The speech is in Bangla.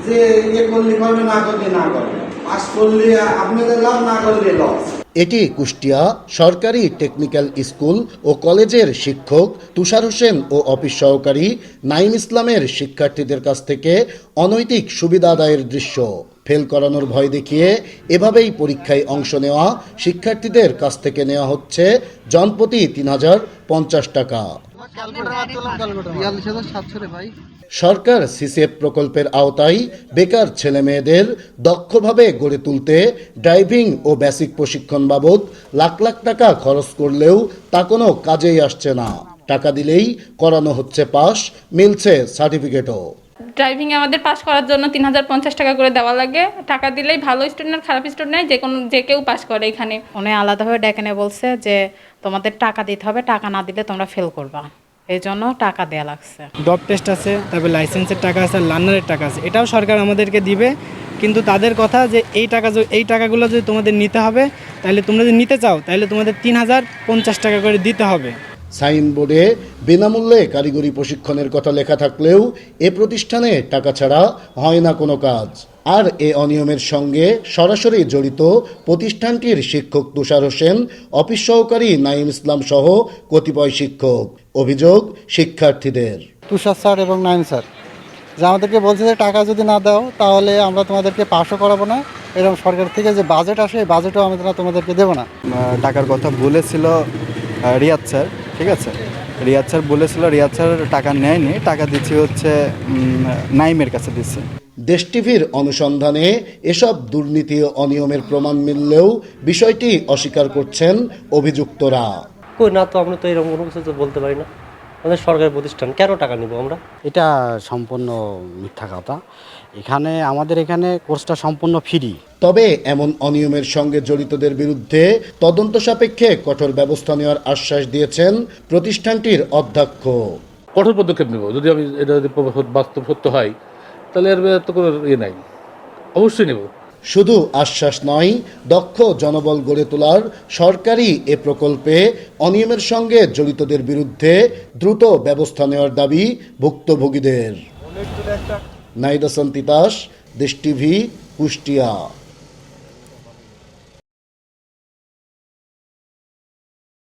যে করলে করবে, না করলে না করবে, পাস করলে আপনাদের লাভ, না করলে লস। এটি কুষ্টিয়া সরকারি টেকনিক্যাল স্কুল ও কলেজের শিক্ষক তুষার হোসেন ও অফিস সহকারী নাইম ইসলামের শিক্ষার্থীদের কাছ থেকে অনৈতিক সুবিধা আদায়ের দৃশ্য। ফেল করানোর ভয় দেখিয়ে এভাবেই পরীক্ষায় অংশ নেওয়া শিক্ষার্থীদের কাছ থেকে নেওয়া হচ্ছে জনপ্রতি ৩,০৫০ টাকা। সরকার সিসিএফ প্রকল্পের আওতায় বেকার ছেলেমেয়েদের দক্ষভাবে গড়ে তুলতে ড্রাইভিং ও বেসিক প্রশিক্ষণ বাবদ লাখ লাখ টাকা খরচ করলেও তা কোনো কাজেই আসছে না। টাকা দিলেই করানো হচ্ছে পাস, মিলছে সার্টিফিকেটও। ড্রাইভিং আমাদের পাস করার জন্য ৩,০৫০ টাকা করে দেওয়া লাগে। টাকা দিলেই ভালো স্টুডেন্ট আর খারাপ স্টুডেন্ট যে কেউ পাস করে এখানে। উনি আলাদাভাবে ডেকে নিয়ে বলছে যে তোমাদের টাকা দিতে হবে, টাকা না দিলে তোমরা ফেল করবা, এই জন্য টাকা দেওয়া লাগছে। ডপ টেস্ট আছে, তারপরে লাইসেন্সের টাকা আছে, লার্নারের টাকা আছে, এটাও সরকার আমাদেরকে দিবে। কিন্তু তাদের কথা যে এই টাকাগুলো যদি তোমাদের নিতে হবে, তাহলে তোমরা যদি নিতে চাও তাহলে তোমাদের ৩,০৫০ টাকা করে দিতে হবে। সাইনবোর্ডে বিনামূল্যে কারিগরি প্রশিক্ষণের কথা লেখা থাকলেও এ প্রতিষ্ঠানে টাকা ছাড়া হয় না কোনো কাজ। আর এ অনিয়মের সঙ্গে সরাসরি জড়িত প্রতিষ্ঠানটির শিক্ষক তুষার হোসেন, অফিস সহকারী নাইম ইসলাম সহ কতিপয় শিক্ষক। অভিযোগ শিক্ষার্থীদের। তুষার স্যার এবং নাইম স্যার যে আমাদেরকে বলছে যে টাকা যদি না দাও তাহলে আমরা তোমাদেরকে পাসও করাবো না, এরকম সরকার থেকে যে বাজেট আসে এই বাজেটও আমরা তোমাদেরকে দেবো না। টাকার কথা বলেছিল রিয়াদ স্যার, ঠিক আছে, রিয়াদ স্যার বলেছিল, রিয়াদ স্যার টাকা নেয়নি, টাকা দিচ্ছি হচ্ছে নাইমের কাছে দিচ্ছে। দেশ টিভির অনুসন্ধানে এসব দুর্নীতি ও অনিয়মের প্রমাণ মিললেও বিষয়টি অস্বীকার করছেন অভিযুক্তরা। কই না তো, আমরা তো এরকম কোনো কিছু তো বলতে পারি না। আমাদের সরকারি প্রতিষ্ঠান, কেন টাকা নিব আমরা? এটা সম্পূর্ণ মিথ্যা কথা। আমাদের এখানে কোর্সটা সম্পূর্ণ ফ্রি। তবে এমন অনিয়মের সঙ্গে জড়িতদের বিরুদ্ধে তদন্ত সাপেক্ষে কঠোর ব্যবস্থা নেওয়ার আশ্বাস দিয়েছেন প্রতিষ্ঠানটির অধ্যক্ষ। কঠোর পদক্ষেপ নেব, যদি এটা বাস্তব সত্য হয় তাহলে এর তো কোনো নাই, অবশ্যই নেব। শুধু আশ্বাস নয়, দক্ষ জনবল গড়ে তোলার সরকারি এ প্রকল্পে অনিয়মের সঙ্গে জড়িতদের বিরুদ্ধে দ্রুত ব্যবস্থা নেওয়ার দাবি ভুক্তভোগীদের। নাইদ হাসান তিতাস, দেশ টিভি, কুষ্টিয়া।